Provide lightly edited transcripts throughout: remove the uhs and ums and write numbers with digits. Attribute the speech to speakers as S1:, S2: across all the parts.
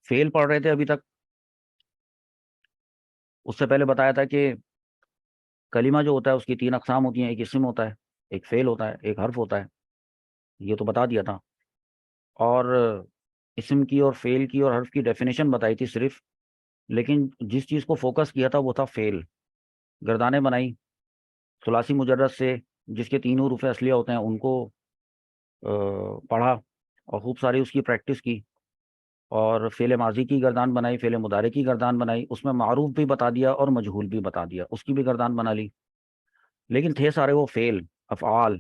S1: فیل پڑھ رہے تھے ابھی تک. اس سے پہلے بتایا تھا کہ کلمہ جو ہوتا ہے اس کی 3 اقسام ہوتی ہیں. ایک اسم ہوتا ہے، ایک فعل ہوتا ہے، ایک حرف ہوتا ہے. یہ تو بتا دیا تھا. اور اسم کی اور فعل کی اور حرف کی ڈیفینیشن بتائی تھی صرف. لیکن جس چیز کو فوکس کیا تھا وہ تھا فعل. گردانیں بنائی ثلاثی مجرد سے، جس کے 3 حروف اصلیہ ہوتے ہیں ان کو پڑھا اور خوب ساری اس کی پریکٹس کی. اور فعل ماضی کی گردان بنائی، فعل مضارع کی گردان بنائی. اس میں معروف بھی بتا دیا اور مجہول بھی بتا دیا، اس کی بھی گردان بنا لی. لیکن تھے سارے وہ فعل، افعال.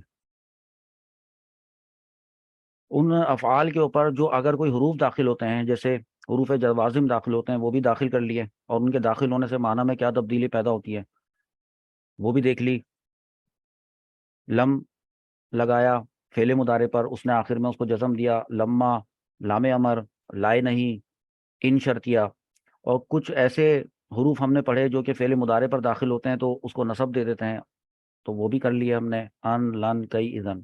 S1: ان افعال کے اوپر جو اگر کوئی حروف داخل ہوتے ہیں، جیسے حروف جوازم داخل ہوتے ہیں، وہ بھی داخل کر لیے. اور ان کے داخل ہونے سے معنی میں کیا تبدیلی پیدا ہوتی ہے وہ بھی دیکھ لی. لم لگایا فعل مضارع پر، اس نے آخر میں اس کو جزم دیا. لما، لام امر، لائے نہیں، ان شرطیہ. اور کچھ ایسے حروف ہم نے پڑھے جو کہ فعل مضارع پر داخل ہوتے ہیں تو اس کو نصب دے دیتے ہیں، تو وہ بھی کر لیے ہم نے. ان، لن، کئی، اذن.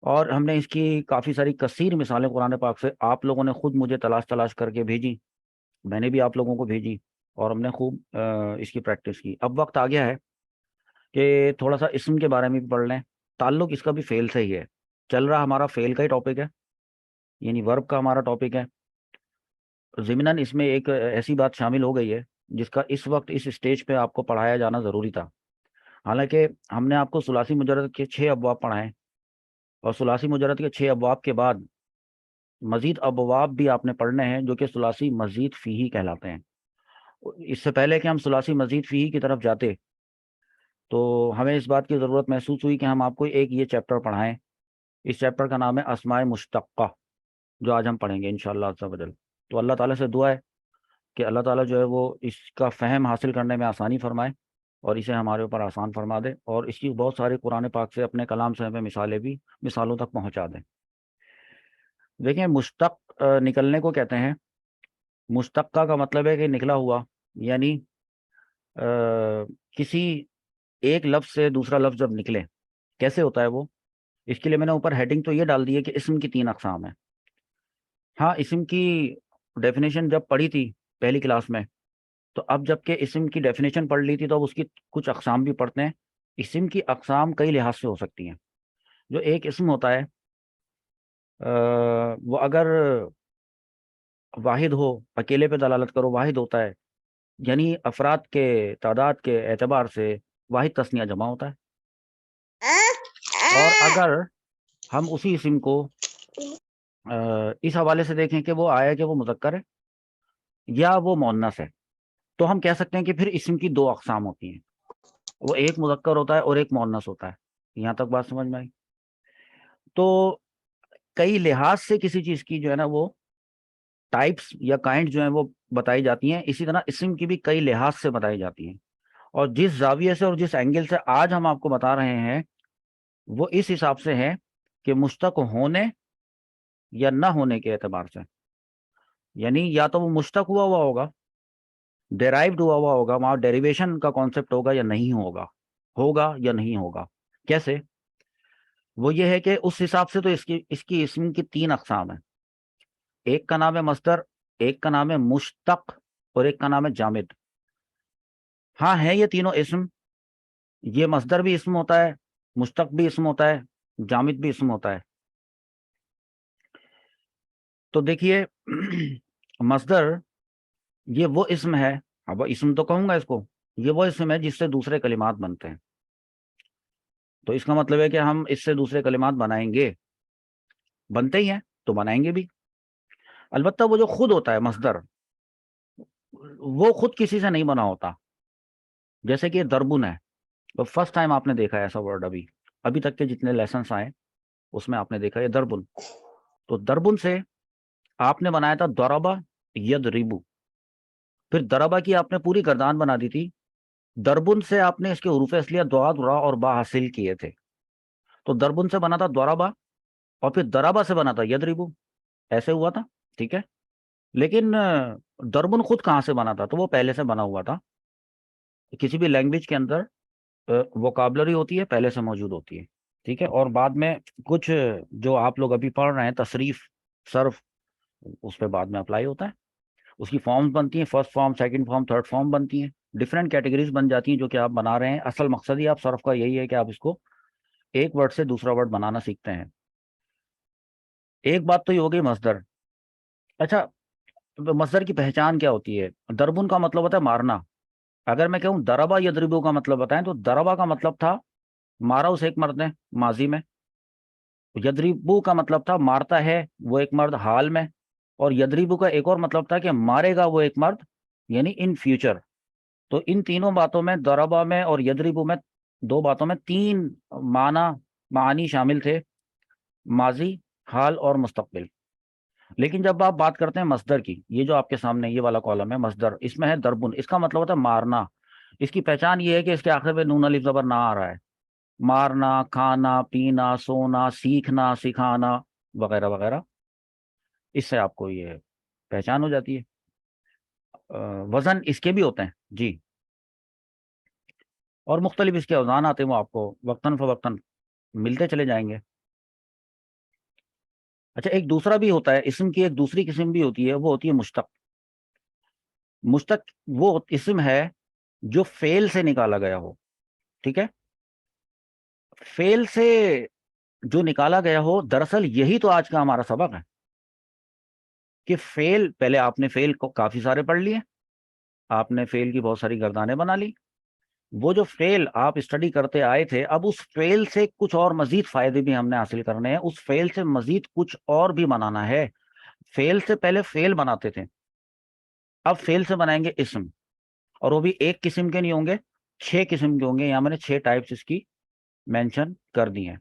S1: اور ہم نے اس کی کافی ساری کثیر مثالیں قرآن پاک سے آپ لوگوں نے خود مجھے تلاش کر کے بھیجی، میں نے بھی آپ لوگوں کو بھیجی، اور ہم نے خوب اس کی پریکٹس کی. اب وقت آ گیا ہے کہ تھوڑا سا اسم کے بارے میں بھی پڑھ لیں. تعلق اس کا بھی فعل سے ہی ہے. چل رہا ہمارا فعل کا ہی ٹاپک ہے، یعنی ورب کا ہمارا ٹاپک ہے. ضمناً اس میں ایک ایسی بات شامل ہو گئی ہے جس کا اس وقت اس اسٹیج پہ آپ کو پڑھایا جانا ضروری تھا. حالانکہ ہم نے آپ کو ثلاثی مجرد کے 6 ابواب پڑھائے، اور ثلاثی مجرد کے 6 ابواب کے بعد مزید ابواب بھی آپ نے پڑھنے ہیں جو کہ ثلاثی مزید فیہی کہلاتے ہیں. اس سے پہلے کہ ہم ثلاثی مزید فیہی کی طرف جاتے تو ہمیں اس بات کی ضرورت محسوس ہوئی کہ ہم آپ کو ایک یہ چیپٹر پڑھائیں. اس چیپٹر کا نام ہے اسماء مشتقہ، جو آج ہم پڑھیں گے انشاءاللہ عز و جل. تو اللہ تعالیٰ سے دعا ہے کہ اللہ تعالیٰ جو ہے وہ اس کا فہم حاصل کرنے میں آسانی فرمائے اور اسے ہمارے اوپر آسان فرما دے، اور اس کی بہت سارے قرآن پاک سے اپنے کلام سے ہمیں مثالوں تک پہنچا دیں. دیکھیں، مشتق نکلنے کو کہتے ہیں. مشتقہ کا مطلب ہے کہ نکلا ہوا، یعنی کسی ایک لفظ سے دوسرا لفظ جب نکلے کیسے ہوتا ہے وہ. اس کے لیے میں نے اوپر ہیڈنگ تو یہ ڈال دی ہے کہ اسم کی 3 اقسام ہیں. ہاں، اسم کی ڈیفینیشن جب پڑھی تھی پہلی کلاس میں، تو اب جب کہ اسم کی ڈیفینیشن پڑھ لی تھی تو اب اس کی کچھ اقسام بھی پڑھتے ہیں. اسم کی اقسام کئی لحاظ سے ہو سکتی ہیں. جو ایک اسم ہوتا ہے وہ اگر واحد ہو، اکیلے پہ دلالت کرو، واحد ہوتا ہے، یعنی افراد کے تعداد کے اعتبار سے واحد تثنیہ جمع ہوتا ہے. اور اگر ہم اسی اسم کو اس حوالے سے دیکھیں کہ وہ آیا کہ وہ مذکر ہے یا وہ مؤنث ہے، تو ہم کہہ سکتے ہیں کہ پھر اسم کی 2 اقسام ہوتی ہیں. وہ ایک مذکر ہوتا ہے اور ایک مؤنث ہوتا ہے. یہاں تک بات سمجھ میں آئی؟ تو کئی لحاظ سے کسی چیز کی جو ہے نا وہ ٹائپس یا کائنڈ جو ہیں وہ بتائی جاتی ہیں. اسی طرح اسم کی بھی کئی لحاظ سے بتائی جاتی ہیں، اور جس زاویے سے اور جس اینگل سے آج ہم آپ کو بتا رہے ہیں وہ اس حساب سے ہے کہ مشتق ہونے یا نہ ہونے کے اعتبار سے. یعنی یا تو وہ مشتق ہوا ہوگا، ڈیرائیوڈ ہوا ہوگا، وہاں ڈیریویشن کا کانسیپٹ ہوگا یا نہیں ہوگا یا نہیں ہوگا. کیسے؟ وہ یہ ہے کہ اس حساب سے تو اس کی اسم کی 3 اقسام ہیں. ایک کا نام ہے مصدر، ایک کا نام ہے مشتق، اور ایک کا نام ہے جامد. ہاں، ہے یہ تینوں اسم. یہ مصدر بھی اسم ہوتا ہے، مشتق بھی اسم ہوتا ہے، جامد بھی اسم ہوتا ہے. تو دیکھیے مصدر یہ وہ اسم ہے، اب اسم تو کہوں گا اس کو، یہ وہ اسم ہے جس سے دوسرے کلمات بنتے ہیں. تو اس کا مطلب ہے کہ ہم اس سے دوسرے کلمات بنائیں گے، بنتے ہی ہیں تو بنائیں گے بھی. البتہ وہ جو خود ہوتا ہے مصدر، وہ خود کسی سے نہیں بنا ہوتا. جیسے کہ دربن ہے، تو فرسٹ ٹائم آپ نے دیکھا ہے ایسا ورڈ. ابھی تک کے جتنے لیسنس آئے اس میں آپ نے دیکھا ہے دربن. تو دربن سے آپ نے بنایا تھا دربا یضربو، پھر دربا کی آپ نے پوری گردان بنا دی تھی. دربن سے آپ نے اس کے حروف اصلیہ ضاد، را اور با حاصل کیے تھے. تو دربن سے بنا تھا دربا، اور پھر دربا سے بنا تھا یضربو. ایسے ہوا تھا، ٹھیک ہے. لیکن دربن خود کہاں سے بنا تھا؟ تو وہ پہلے سے بنا ہوا تھا. کسی بھی لینگویج کے اندر ووکابلری ہوتی ہے، پہلے سے موجود ہوتی ہے، ٹھیک ہے. اور بعد میں کچھ جو آپ لوگ ابھی پڑھ رہے ہیں تصریف، صرف، اس پہ بعد میں اپلائی ہوتا ہے. اس کی فارمز بنتی ہیں، first form, second form, third form بنتی ہیں، ڈفرینٹ کیٹیگریز بن جاتی ہیں جو کہ آپ بنا رہے ہیں. اصل مقصد ہی آپ صرف کا یہی ہے کہ آپ اس کو ایک ورڈ سے دوسرا ورڈ بنانا سیکھتے ہیں. ایک بات تو یہ ہو گئی مصدر. اچھا، مصدر کی پہچان کیا ہوتی ہے؟ دربن کا مطلب ہوتا ہے مارنا. اگر میں کہوں دربا یضربو کا مطلب بتائیں تو دربا کا مطلب تھا مارا اسے ایک مرد نے ماضی میں، یضربو کا مطلب تھا مارتا ہے وہ ایک مرد حال میں، اور یضربو کا ایک اور مطلب تھا کہ مارے گا وہ ایک مرد یعنی ان فیوچر. تو ان تینوں باتوں میں، دربا میں اور یضربو میں، دو باتوں میں تین معانی شامل تھے، ماضی، حال اور مستقبل. لیکن جب آپ بات کرتے ہیں مصدر کی، یہ جو آپ کے سامنے یہ والا کالم ہے مصدر، اس میں ہے دربن، اس کا مطلب ہوتا ہے مارنا. اس کی پہچان یہ ہے کہ اس کے آخر پہ نون الف زبر نہ آ رہا ہے. مارنا، کھانا، پینا، سونا، سیکھنا، سکھانا وغیرہ وغیرہ، اس سے آپ کو یہ پہچان ہو جاتی ہے. وزن اس کے بھی ہوتے ہیں جی، اور مختلف اس کے اوزان آتے ہیں، وہ آپ کو وقتاً فوقتاً ملتے چلے جائیں گے. اچھا، ایک دوسرا بھی ہوتا ہے اسم کی، ایک دوسری قسم بھی ہوتی ہے، وہ ہوتی ہے مشتق. مشتق وہ اسم ہے جو فعل سے نکالا گیا ہو. ٹھیک ہے، فعل سے جو نکالا گیا ہو، دراصل یہی تو آج کا ہمارا سبق ہے کہ فعل، پہلے آپ نے فعل کو کافی سارے پڑھ لیے، آپ نے فعل کی بہت ساری گردانیں بنا لی. وہ جو فعل آپ اسٹڈی کرتے آئے تھے، اب اس فعل سے کچھ اور مزید فائدے بھی ہم نے حاصل کرنے ہیں، اس فعل سے مزید کچھ اور بھی بنانا ہے. فعل سے پہلے فعل بناتے تھے، اب فعل سے بنائیں گے اسم، اور وہ بھی ایک قسم کے نہیں ہوں گے، 6 قسم کے ہوں گے. یہاں میں نے 6 ٹائپس اس کی مینشن کر دی ہیں.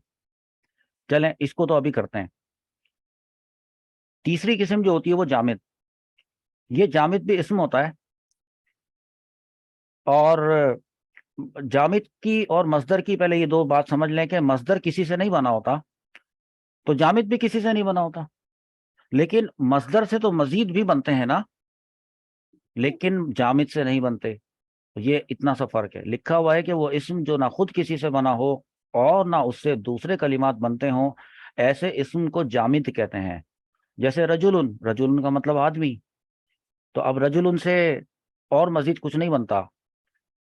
S1: چلیں اس کو تو ابھی کرتے ہیں. تیسری قسم جو ہوتی ہے وہ جامد. یہ جامد بھی اسم ہوتا ہے، اور جامد کی اور مصدر کی پہلے یہ دو بات سمجھ لیں کہ مصدر کسی سے نہیں بنا ہوتا، تو جامد بھی کسی سے نہیں بنا ہوتا. لیکن مصدر سے تو مزید بھی بنتے ہیں نا، لیکن جامد سے نہیں بنتے. یہ اتنا سا فرق ہے. لکھا ہوا ہے کہ وہ اسم جو نہ خود کسی سے بنا ہو اور نہ اس سے دوسرے کلمات بنتے ہوں، ایسے اسم کو جامد کہتے ہیں. جیسے رجل، رجل کا مطلب آدمی، تو اب رجل سے اور مزید کچھ نہیں بنتا.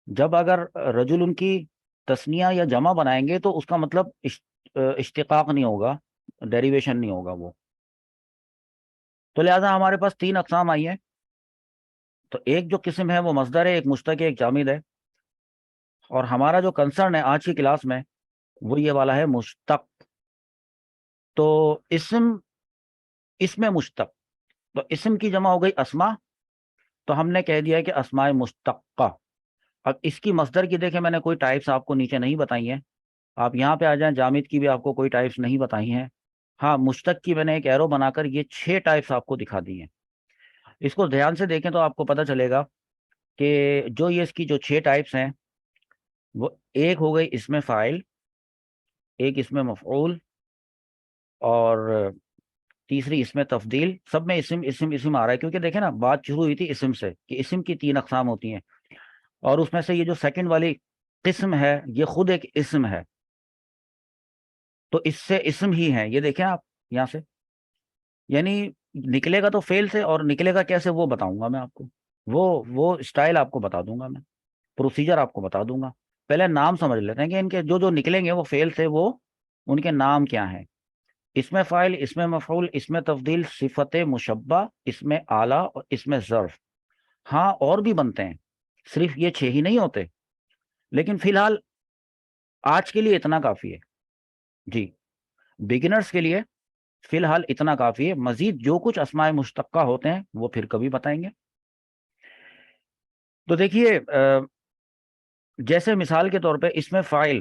S1: جب اگر رجل کی تثنیہ یا جمع بنائیں گے تو اس کا مطلب اشتقاق نہیں ہوگا، ڈیریویشن نہیں ہوگا وہ. تو لہذا ہمارے پاس 3 اقسام آئی ہیں. تو ایک جو قسم ہے وہ مصدر ہے، ایک مشتق ہے، ایک جامد ہے. اور ہمارا جو کنسرن ہے آج کی کلاس میں وہ یہ والا ہے مشتق. تو اسم مشتق، تو اسم کی جمع ہو گئی اسما، تو ہم نے کہہ دیا ہے کہ اسماء مشتقہ. اب اس کی مصدر کی دیکھیں، میں نے کوئی ٹائپس آپ کو نیچے نہیں بتائی ہیں. آپ یہاں پہ آ جائیں، جامد کی بھی آپ کو کوئی ٹائپس نہیں بتائی ہیں. ہاں، مشتق کی میں نے ایک ایرو بنا کر یہ 6 ٹائپس آپ کو دکھا دی ہیں. اس کو دھیان سے دیکھیں تو آپ کو پتہ چلے گا کہ جو یہ اس کی جو 6 ٹائپس ہیں، وہ ایک ہو گئی اسم فاعل، ایک اسم مفعول، اور تیسری اسم تفضیل. سب میں اسم اسم اسم آ رہا ہے، کیونکہ دیکھیں نا بات شروع ہوئی تھی اسم سے کہ اسم کی 3 اقسام ہوتی ہیں، اور اس میں سے یہ جو سیکنڈ والی قسم ہے یہ خود ایک اسم ہے. تو اس سے اسم ہی ہے، یہ دیکھیں آپ یہاں سے، یعنی نکلے گا تو فعل سے، اور نکلے گا کیسے وہ بتاؤں گا میں آپ کو. وہ اسٹائل آپ کو بتا دوں گا میں، پروسیجر آپ کو بتا دوں گا. پہلے نام سمجھ لیتے ہیں کہ ان کے جو جو نکلیں گے وہ فعل سے، وہ ان کے نام کیا ہیں. اسم فاعل، اسم مفعول، اسم تفضیل، صفت مشبہ، اسم اعلی اور اسم ظرف. ہاں اور بھی بنتے ہیں، صرف یہ 6 ہی نہیں ہوتے، لیکن فی الحال آج کے لیے اتنا کافی ہے جی. بگنرز کے لیے فی الحال اتنا کافی ہے. مزید جو کچھ اسماء مشتقہ ہوتے ہیں وہ پھر کبھی بتائیں گے. تو دیکھیے، جیسے مثال کے طور پہ اسم فاعل،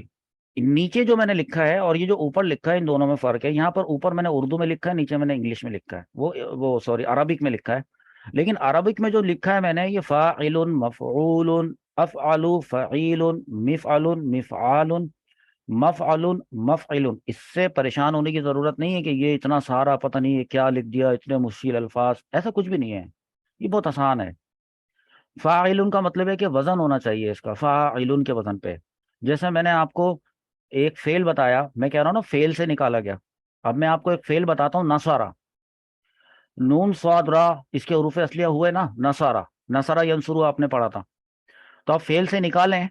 S1: نیچے جو میں نے لکھا ہے اور یہ جو اوپر لکھا ہے، ان دونوں میں فرق ہے. یہاں پر اوپر میں نے اردو میں لکھا ہے، نیچے میں نے انگلش میں لکھا ہے، وہ سوری عربک میں لکھا ہے. لیکن عربک میں جو لکھا ہے میں نے، یہ فاعل، مفعول، افعل، فعیل، مفعل، مفعال، مفعل، مفعل. اس سے پریشان ہونے کی ضرورت نہیں ہے کہ یہ اتنا سارا پتہ نہیں ہے کیا لکھ دیا، اتنے مشکل الفاظ، ایسا کچھ بھی نہیں ہے، یہ بہت آسان ہے. فاعل کا مطلب ہے کہ وزن ہونا چاہیے اس کا، فاعل کے وزن پہ. جیسے میں نے آپ کو ایک فعل بتایا، میں کہہ رہا ہوں نا فعل سے نکالا گیا. اب میں آپ کو ایک فعل بتاتا ہوں، نصارہ. نون صاد را اس کے حروف اصلیہ ہوئے نا، نصارہ، نصارہ ینصرو آپ نے پڑھا تھا. تو آپ فعل سے نکالیں،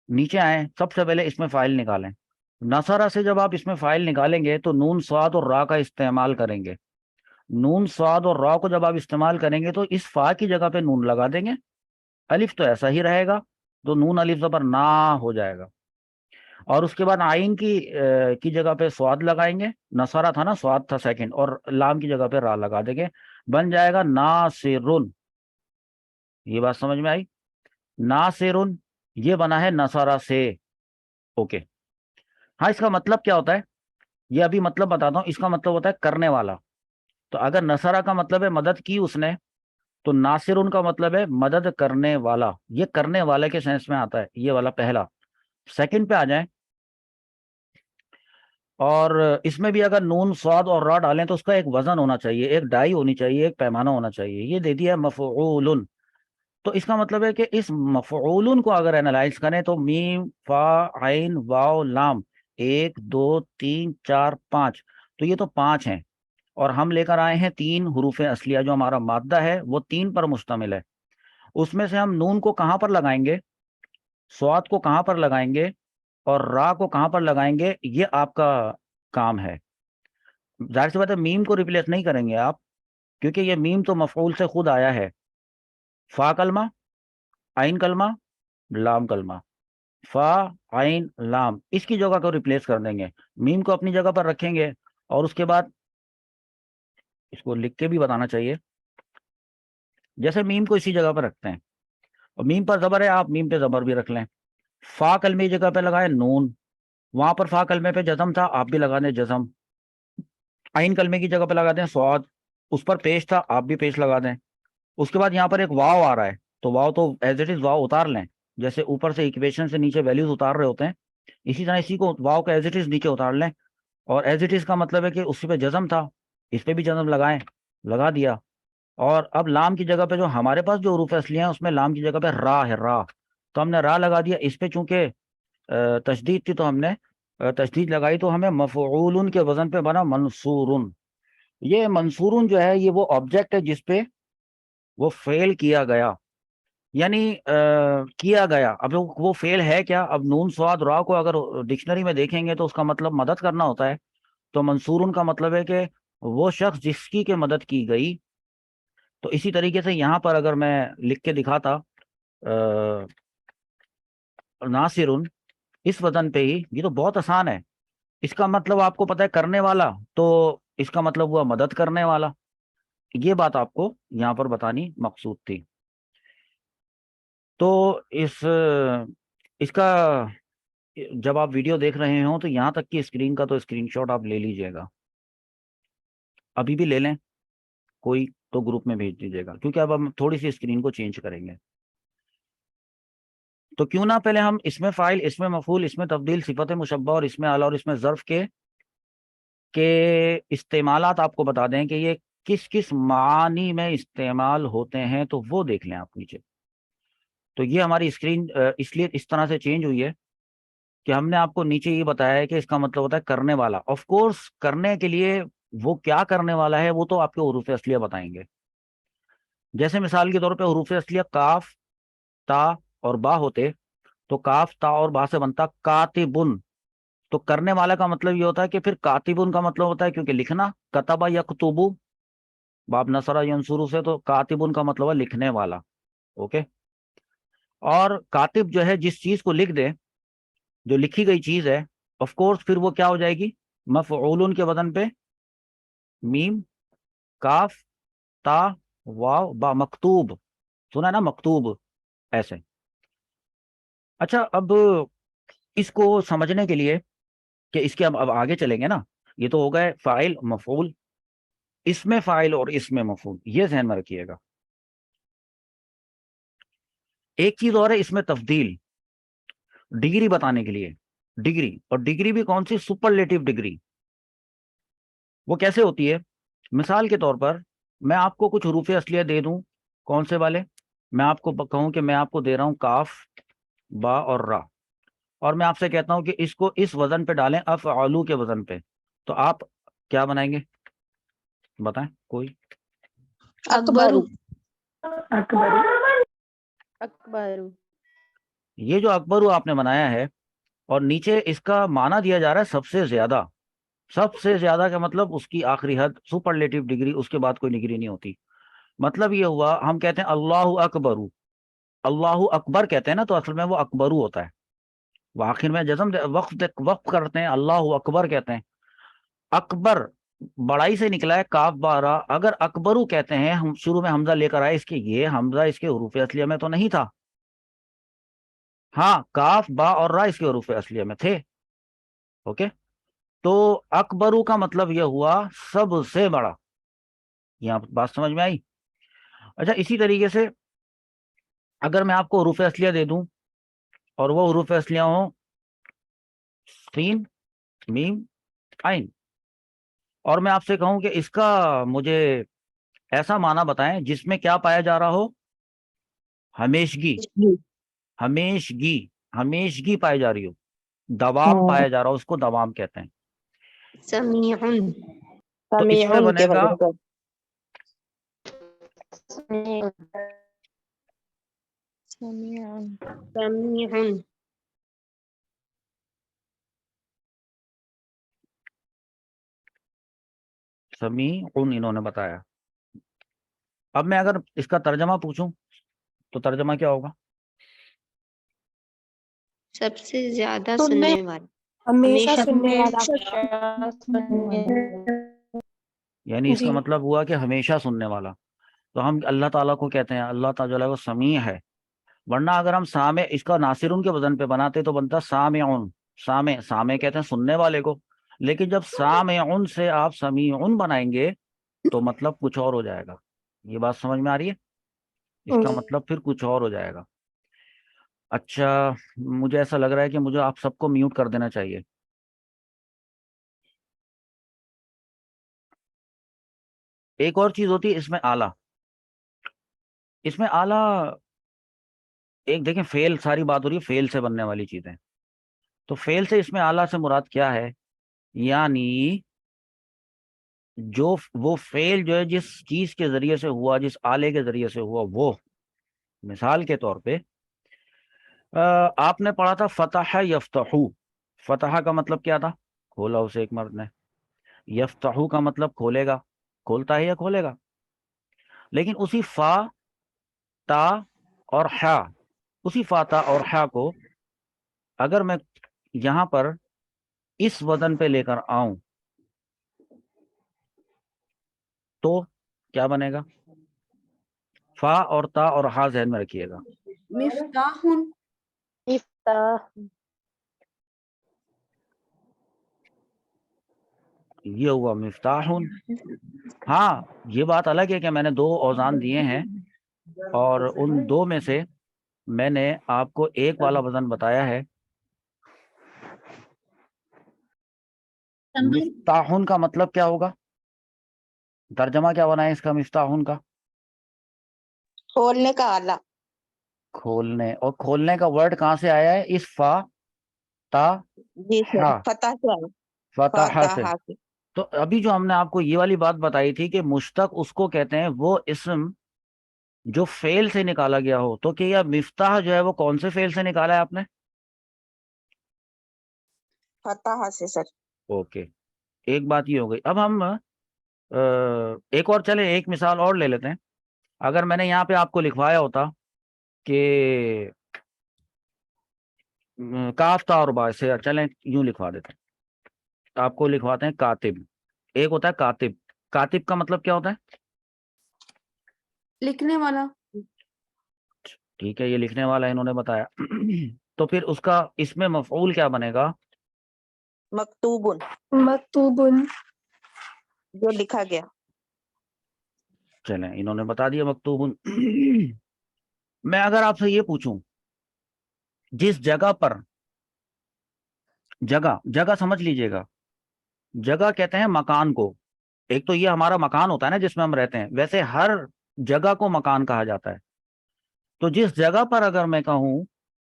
S1: نیچے آئیں، سب سے پہلے اس میں فاعل نکالیں. نصارہ سے جب آپ اس میں فاعل نکالیں گے تو نون صاد اور را کا استعمال کریں گے. نون صاد اور را کو جب آپ استعمال کریں گے تو اس فا کی جگہ پہ نون لگا دیں گے. الف تو ایسا ہی رہے گا، تو نون الف زبر نا ہو جائے گا. اور اس کے بعد آئین کی جگہ پہ سواد لگائیں گے. نصارہ تھا نا، سواد تھا سیکنڈ، اور لام کی جگہ پہ را لگا دیں گے. بن جائے گا ناصرن. یہ بات سمجھ میں آئی؟ ناصرن یہ بنا ہے نصارہ سے. اوکے. ہاں، اس کا مطلب کیا ہوتا ہے یہ ابھی مطلب بتاتا ہوں. اس کا مطلب ہوتا ہے کرنے والا. تو اگر نصارہ کا مطلب ہے مدد کی اس نے، تو ناصرن کا مطلب ہے مدد کرنے والا. یہ کرنے والے کے سینس میں آتا ہے یہ والا پہلا. سیکنڈ پہ آ جائیں، اور اس میں بھی اگر نون صاد اور را ڈالیں تو اس کا ایک وزن ہونا چاہیے، ایک ڈائی ہونی چاہیے، ایک پیمانہ ہونا چاہیے. یہ دے دیا مفعول. تو اس کا مطلب ہے کہ اس مفعول کو اگر اینالائز کریں تو میم، فا، عین، واو، لام، 1 2 3 4 5، تو یہ تو 5 ہیں. اور ہم لے کر آئے ہیں 3 حروف اصلیہ. جو ہمارا مادہ ہے وہ 3 پر مشتمل ہے. اس میں سے ہم نون کو کہاں پر لگائیں گے، سواد کو کہاں پر لگائیں گے، اور را کو کہاں پر لگائیں گے، یہ آپ کا کام ہے. ظاہر سی بات ہے میم کو ریپلیس نہیں کریں گے آپ، کیونکہ یہ میم تو مفعول سے خود آیا ہے. فا کلمہ، عین کلمہ، لام کلمہ. فا، عین، لام، اس کی جگہ کو ریپلیس کر دیں گے. میم کو اپنی جگہ پر رکھیں گے، اور اس کے بعد اس کو لکھ کے بھی بتانا چاہیے. جیسے میم کو اسی جگہ پر رکھتے ہیں، اور میم پر زبر ہے، آپ میم پہ زبر بھی رکھ لیں. فا کلمے کی جگہ پہ لگائیں نون، وہاں پر فا کلمے پہ جزم تھا، آپ بھی لگا دیں جزم. عین کلمے کی جگہ پہ لگا دیں سواد، اس پر پیش تھا، آپ بھی پیش لگا دیں. اس کے بعد یہاں پر ایک واو آ رہا ہے، تو واو تو ایز اٹ از واو اتار لیں. جیسے اوپر سے اکویشن سے نیچے ویلیوز اتار رہے ہوتے ہیں، اسی طرح اسی کو واو کا ایز اٹ از نیچے اتار لیں. اور ایز اٹ از کا مطلب ہے کہ اس پہ جزم تھا، اس پہ بھی جزم لگائیں، لگا دیا. اور اب لام کی جگہ پہ جو ہمارے پاس جو حروف اصلیہ ہیں اس میں لام کی جگہ پہ را ہے، را، تو ہم نے را لگا دیا. اس پہ چونکہ تشدید تھی تو ہم نے تشدید لگائی، تو ہمیں مفعول کے وزن پہ بنا منصورن. یہ منصورن جو ہے یہ وہ آبجیکٹ ہے جس پہ وہ فعل کیا گیا، یعنی کیا گیا. اب وہ فعل ہے کیا؟ اب نون صاد را کو اگر ڈکشنری میں دیکھیں گے تو اس کا مطلب مدد کرنا ہوتا ہے. تو منصورن کا مطلب ہے کہ وہ شخص جس کی کہ مدد کی گئی. تو اسی طریقے سے یہاں پر اگر میں لکھ کے دکھاتا ناصرن اس وزن پہ ہی، یہ تو بہت آسان ہے. اس کا مطلب آپ کو پتہ ہے کرنے والا، تو اس کا مطلب ہوا مدد کرنے والا. یہ بات آپ کو یہاں پر بتانی مقصود تھی. تو اس کا جب آپ ویڈیو دیکھ رہے ہوں تو یہاں تک کی اسکرین کا تو اسکرین شاٹ آپ لے لیجئے گا، ابھی بھی لے لیں کوئی، تو گروپ میں بھیج دیجیے گا، کیونکہ اب ہم تھوڑی سی اسکرین کو چینج کریں گے. تو کیوں نہ پہلے ہم اس میں فاعل، اس میں مفعول، اس میں تبدیل، صفت مشبہ اور اس میں اعلی اور اس میں ظرف کے استعمالات آپ کو بتا دیں کہ یہ کس کس معانی میں استعمال ہوتے ہیں. تو وہ دیکھ لیں آپ نیچے. تو یہ ہماری اسکرین اس لیے اس طرح سے چینج ہوئی ہے کہ ہم نے آپ کو نیچے یہ بتایا ہے کہ اس کا مطلب ہوتا ہے کرنے والا. آف کورس کرنے کے لیے وہ کیا کرنے والا ہے وہ تو آپ کے حروف اصلیہ بتائیں گے. جیسے مثال کے طور پہ حروف اصلیہ کاف، تا اور با ہوتے، تو کاف، تا اور با سے بنتا کاتبن. تو کرنے والا کا مطلب یہ ہوتا ہے کہ پھر کاتبن کا مطلب ہوتا ہے کیونکہ لکھنا، کتبہ یکتبو، باب نصرہ ینصرو سے، تو کاتبن کا مطلب ہے لکھنے والا. اوکے. اور کاتب جو ہے جس چیز کو لکھ دے، جو لکھی گئی چیز ہے، آف کورس پھر وہ کیا ہو جائے گی، مفعول کے وزن پہ میم، کاف، تا، واو، با. مکتوب سنا ہے نا، مکتوب، ایسے. اچھا، اب اس کو سمجھنے کے لیے کہ اس کے اب آگے چلیں گے نا، یہ تو ہو گئے فاعل، مفعول، اس میں فاعل اور اس میں مفعول، یہ ذہن میں رکھیے گا. ایک چیز اور ہے اس میں تفضیل، ڈگری بتانے کے لیے. ڈگری، اور ڈگری بھی کون سی؟ Superlative degree. وہ کیسے ہوتی ہے؟ مثال کے طور پر میں آپ کو کچھ حروف اصلیہ دے دوں، کون سے والے؟ میں آپ کو کہوں کہ میں آپ کو دے رہا ہوں کاف، با اور را، اور میں آپ سے کہتا ہوں کہ اس کو اس وزن پہ ڈالیں، افعلو کے وزن پہ، تو آپ کیا بنائیں گے؟ بتائیں کوئی.
S2: اکبرو.
S1: یہ جو اکبرو آپ نے بنایا ہے اور نیچے اس کا معنی دیا جا رہا ہے سب سے زیادہ. سب سے زیادہ کا مطلب اس کی آخری حد سپرلیٹو ڈگری، اس کے بعد کوئی ڈگری نہیں ہوتی. مطلب یہ ہوا ہم کہتے ہیں اللہ اکبرو، اللہ اکبر کہتے ہیں نا، تو اصل میں وہ اکبرو ہوتا ہے. وہ آخر میں جزم وقف کرتے ہیں، اللہ اکبر کہتے ہیں. اکبر بڑائی سے نکلا ہے، کاف بارہ. اگر اکبرو کہتے ہیں ہم شروع میں حمزہ لے کر آئے، اس کے یہ حمزہ اس کے حروف اصلیہ میں تو نہیں تھا. ہاں کاف با اور را اس کے حروف اصلیہ میں تھے. اوکے، تو اکبرو کا مطلب یہ ہوا سب سے بڑا. یہاں بات سمجھ میں آئی؟ اچھا، اسی طریقے سے اگر میں آپ کو حروف اصلیہ دے دوں اور وہ حروف اصلیہ ہوں سین میم عین، اور میں آپ سے کہوں کہ اس کا مجھے ایسا معنی بتائیں جس میں کیا پایا جا رہا ہو؟ ہمیشگی. ہمیشگی، ہمیشگی پائی جا رہی ہو، دوام پایا جا رہا ہو، اس کو دوام کہتے ہیں.
S2: سمیعن.
S1: تو اس میں بنے گا
S2: سمیعن.
S1: سمیع انہوں نے بتایا. اب میں اگر اس کا ترجمہ پوچھوں تو ترجمہ کیا ہوگا؟
S2: سب سے زیادہ سننے والا.
S3: ہمیشہ سننے والا.
S1: یعنی اس کا مطلب ہوا کہ ہمیشہ سننے والا. تو ہم اللہ تعالیٰ کو کہتے ہیں اللہ تعالیٰ جو ہے وہ سمیع ہے. ورنہ اگر ہم سامع اس کا ناصرون کے وزن پہ بناتے تو بنتا سامعون. سامع، سامع کہتے ہیں سننے والے کو، لیکن جب سامعون سے آپ سمیعون بنائیں گے تو مطلب کچھ اور ہو جائے گا. یہ بات سمجھ میں آ رہی ہے؟ اس کا مطلب پھر کچھ اور ہو جائے گا. اچھا، مجھے ایسا لگ رہا ہے کہ مجھے آپ سب کو میوٹ کر دینا چاہیے. ایک اور چیز ہوتی ہے اس میں آلہ. اس میں آلہ ایک دیکھیں، فعل، ساری بات ہو رہی ہے فعل سے بننے والی چیزیں. تو فعل سے اس میں آلہ سے مراد کیا ہے؟ یعنی جو وہ فعل جو ہے جس چیز کے ذریعے سے ہوا، جس آلے کے ذریعے سے ہوا، وہ مثال کے طور پہ آپ نے پڑھا تھا فتح یفتحو. فتح کا مطلب کیا تھا؟ کھولا اسے ایک مرد نے. یفتحو کا مطلب کھولے گا، کھولتا ہے یا کھولے گا. لیکن اسی فا، تا اور حا، اسی فا تا اور حا کو اگر میں یہاں پر اس وزن پہ لے کر آؤں تو کیا بنے گا؟ فا اور تا اور ہا ذہن میں رکھیے گا.
S3: مفتاحن.
S1: یہ ہوا مفتاحن. ہاں یہ بات الگ ہے کہ میں نے دو اوزان دیے ہیں اور ان دو میں سے میں نے آپ کو ایک والا وزن بتایا ہے. مفتاحن کا مطلب کیا ہوگا؟ ترجمہ کیا بنا ہے اس کا مفتاحن کا؟
S2: کھولنے کا آلہ.
S1: کھولنے. اور کھولنے کا ورڈ کہاں سے آیا ہے؟ اس فا تا
S2: جی سر،
S1: ہا،
S2: فتح سے آئے.
S1: فتح سے.
S2: فتح سے.
S1: تو ابھی جو ہم نے آپ کو یہ والی بات بتائی تھی کہ مشتق اس کو کہتے ہیں وہ اسم جو فعل سے نکالا گیا ہو. تو کہ یہ مفتاح جو ہے وہ کون سے فعل سے نکالا ہے آپ نے؟
S2: فتح سے سر.
S1: اوکے، ایک بات یہ ہو گئی. اب ہم ایک اور چلیں، ایک مثال اور لے لیتے ہیں. اگر میں نے یہاں پہ آپ کو لکھوایا ہوتا کہ کاف تا اور با سے، چلیں یوں لکھوا دیتے ہیں. آپ کو لکھواتے ہیں کاتب. ایک ہوتا ہے کاتب. کاتب کا مطلب کیا ہوتا ہے؟
S3: لکھنے والا.
S1: ٹھیک ہے، یہ لکھنے والا انہوں نے بتایا. تو پھر اس کا اس میں مفعول کیا بنے گا؟
S2: مکتوبن.
S3: مکتوبن.
S2: جو لکھا گیا.
S1: چلیں انہوں نے بتا دیا مکتوبن. میں اگر آپ سے یہ پوچھوں جس جگہ پر، جگہ، جگہ سمجھ لیجئے گا، جگہ کہتے ہیں مکان کو. ایک تو یہ ہمارا مکان ہوتا ہے نا جس میں ہم رہتے ہیں، ویسے ہر جگہ کو مکان کہا جاتا ہے. تو جس جگہ پر اگر میں کہوں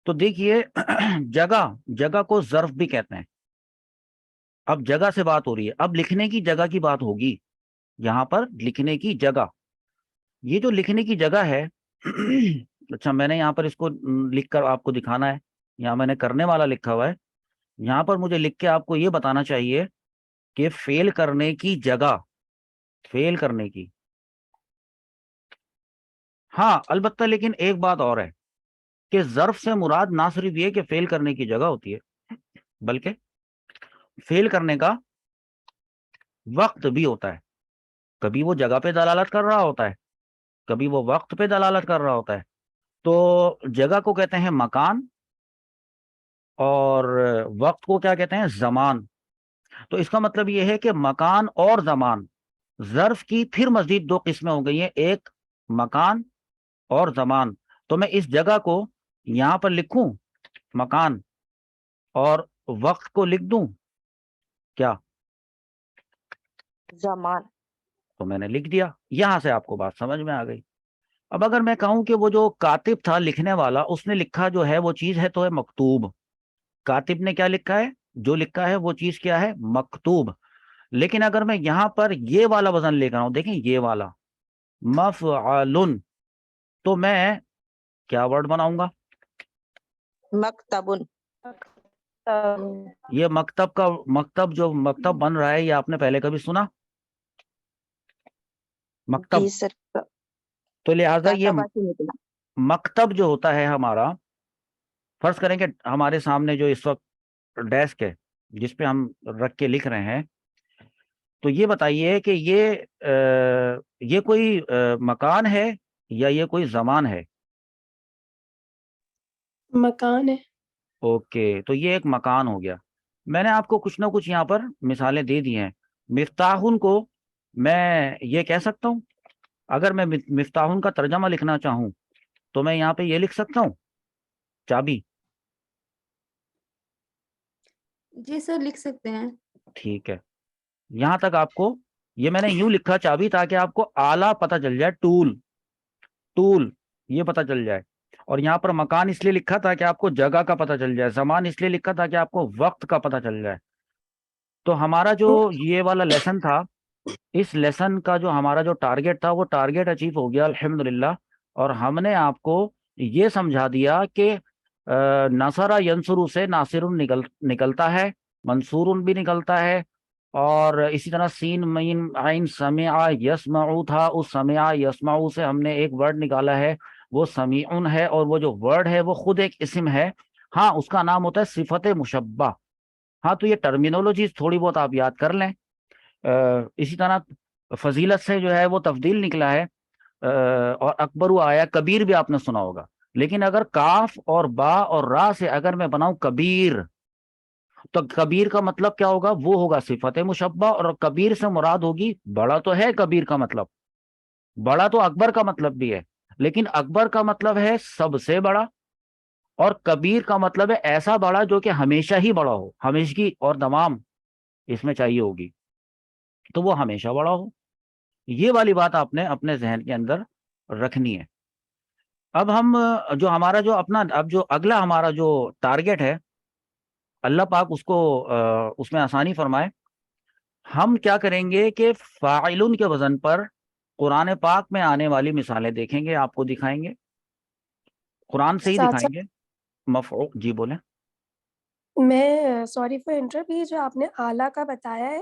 S1: تو دیکھیے جگہ، جگہ کو ظرف بھی کہتے ہیں. اب جگہ سے بات ہو رہی ہے، اب لکھنے کی جگہ کی بات ہوگی. یہاں پر لکھنے کی جگہ. یہ جو لکھنے کی جگہ ہے اچھا میں نے یہاں پر اس کو لکھ کر آپ کو دکھانا ہے. یہاں میں نے کرنے والا لکھا ہوا ہے. یہاں پر مجھے لکھ کے آپ کو یہ بتانا چاہیے کہ فیل کرنے کی جگہ، فیل کرنے کی. ہاں البتہ لیکن ایک بات اور ہے کہ ظرف سے مراد نہ صرف یہ کہ فیل کرنے کی جگہ ہوتی ہے، بلکہ فیل کرنے کا وقت بھی ہوتا ہے. کبھی وہ جگہ پہ دلالت کر رہا ہوتا ہے، کبھی وہ وقت پہ دلالت کر رہا ہوتا ہے. تو جگہ کو کہتے ہیں مکان اور وقت کو کیا کہتے ہیں؟ زمان. تو اس کا مطلب یہ ہے کہ مکان اور زمان، ظرف کی پھر مزید دو قسمیں ہو گئی ہیں، ایک مکان اور زمان. تو میں اس جگہ کو یہاں پر لکھوں مکان اور وقت کو لکھ دوں کیا؟
S2: زمان.
S1: تو میں نے لکھ دیا. یہاں سے آپ کو بات سمجھ میں آ گئی. اب اگر میں کہوں کہ وہ جو کاتب تھا، لکھنے والا، اس نے لکھا جو ہے وہ چیز ہے تو ہے مکتوب. کاتب نے کیا لکھا ہے؟ جو لکھا ہے وہ چیز کیا ہے؟ مکتوب. لیکن اگر میں یہاں پر یہ والا وزن لے کر آؤں، دیکھیں یہ والا مفعلن، تو میں کیا ورڈ بناؤں گا؟
S2: مکتبن.
S1: یہ مکتب کا جو مکتب بن رہا ہے، یہ آپ نے پہلے کبھی سنا؟ مکتب.
S2: جی سر.
S1: تو لہٰذا یہ
S2: کاتبہ سے نکلا.
S1: مکتب جو ہوتا ہے ہمارا، فرض کریں کہ ہمارے سامنے جو اس وقت ڈیسک ہے جس پہ ہم رکھ کے لکھ رہے ہیں، تو یہ بتائیے کہ یہ کوئی مکان ہے یا یہ کوئی زمان ہے؟
S3: مکان ہے.
S1: اوکے، تو یہ ایک مکان ہو گیا. میں نے آپ کو کچھ نہ کچھ یہاں پر مثالیں دے دی ہیں. مفتاحن کو میں یہ کہہ سکتا ہوں، اگر میں مفتاحن کا ترجمہ لکھنا چاہوں تو میں یہاں پہ یہ لکھ سکتا ہوں چابی.
S3: جی سر لکھ سکتے ہیں.
S1: ٹھیک ہے. یہاں تک آپ کو یہ میں نے یوں لکھا چابی تاکہ آپ کو آلہ پتہ چل جائے، ٹول یہ پتہ چل جائے. اور یہاں پر مکان اس لیے لکھا تاکہ آپ کو جگہ کا پتہ چل جائے، زمان اس لیے لکھا تاکہ آپ کو وقت کا پتہ چل جائے. تو ہمارا جو یہ والا لیسن تھا، اس لیسن کا جو ہمارا جو ٹارگیٹ تھا وہ ٹارگیٹ اچیو ہو گیا الحمدللہ. اور ہم نے آپ کو یہ سمجھا دیا کہ نصرہ ینصرو سے ناصر نکلتا ہے، منصور بھی نکلتا ہے. اور اسی طرح سین مین عین سمع یسمعو تھا، اس سمع یسمعو سے ہم نے ایک ورڈ نکالا ہے، وہ سمیعن ہے. اور وہ جو ورڈ ہے وہ خود ایک اسم ہے. ہاں اس کا نام ہوتا ہے صفت مشبہ. ہاں تو یہ ٹرمینولوجیز تھوڑی بہت آپ یاد کر لیں. اسی طرح فضیلت سے جو ہے وہ تفضیل نکلا ہے. اور اکبر آیا، کبیر بھی آپ نے سنا ہوگا. لیکن اگر کاف اور با اور را سے اگر میں بناؤں کبیر، تو کبیر کا مطلب کیا ہوگا؟ وہ ہوگا صفت مشبہ. اور کبیر سے مراد ہوگی بڑا. تو ہے کبیر کا مطلب بڑا، تو اکبر کا مطلب بھی ہے، لیکن اکبر کا مطلب ہے سب سے بڑا، اور کبیر کا مطلب ہے ایسا بڑا جو کہ ہمیشہ ہی بڑا ہو، ہمیشگی اور دوام اس میں چاہیے ہوگی، تو وہ ہمیشہ بڑا ہو. یہ والی بات آپ نے اپنے ذہن کے اندر رکھنی ہے. اب ہم جو ہمارا جو اپنا اب جو اگلا ہمارا جو ٹارگیٹ ہے، اللہ پاک اس کو اس میں آسانی فرمائے. ہم کیا کریں گے کہ فاعلن کے وزن پر قرآن پاک میں آنے والی مثالیں دیکھیں گے، آپ کو دکھائیں گے، قرآن سے ہی
S3: ساتھ
S1: دکھائیں گے. مفعول جی بولیں.
S3: میں سوری فار انٹرپٹ، یہ جو آپ نے آلہ کا بتایا ہے،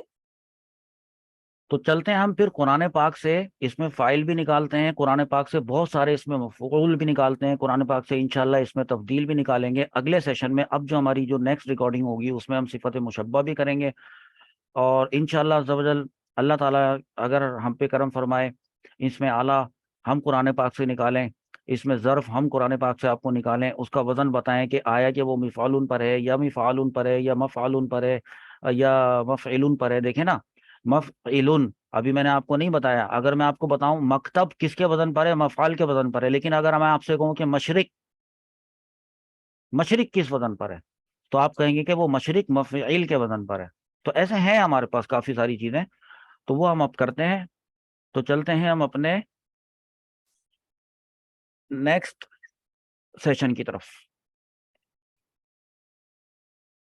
S1: تو چلتے ہیں ہم پھر قرآن پاک سے، اس میں فائل بھی نکالتے ہیں، قرآن پاک سے بہت سارے اس میں مفعول بھی نکالتے ہیں، قرآن پاک سے انشاءاللہ اس میں تبدیل بھی نکالیں گے اگلے سیشن میں. اب جو ہماری جو نیکسٹ ریکارڈنگ ہوگی اس میں ہم صفت مشبہ بھی کریں گے. اور انشاءاللہ عز و جل اللہ تعالیٰ اگر ہم پہ کرم فرمائے، اس میں اعلیٰ ہم قرآن پاک سے نکالیں، اس میں ظرف ہم قرآن پاک سے آپ کو نکالیں، اس کا وزن بتائیں کہ آیا کہ وہ مفعول پر ہے یا مفعول پر ہے یا مفعول پر ہے یا مفعل پر ہے. دیکھیں نا، مفعل ابھی میں نے آپ کو نہیں بتایا. اگر میں آپ کو بتاؤں مکتب کس کے وزن پر ہے؟ مفعال کے وزن پر ہے. لیکن اگر میں آپ سے کہوں کہ مشرق کس وزن پر ہے، تو آپ کہیں گے کہ وہ مشرق مفعیل کے وزن پر ہے. تو ایسے ہیں ہمارے پاس کافی ساری چیزیں، تو وہ ہم اب کرتے ہیں. تو چلتے ہیں ہم اپنے نیکسٹ سیشن کی طرف.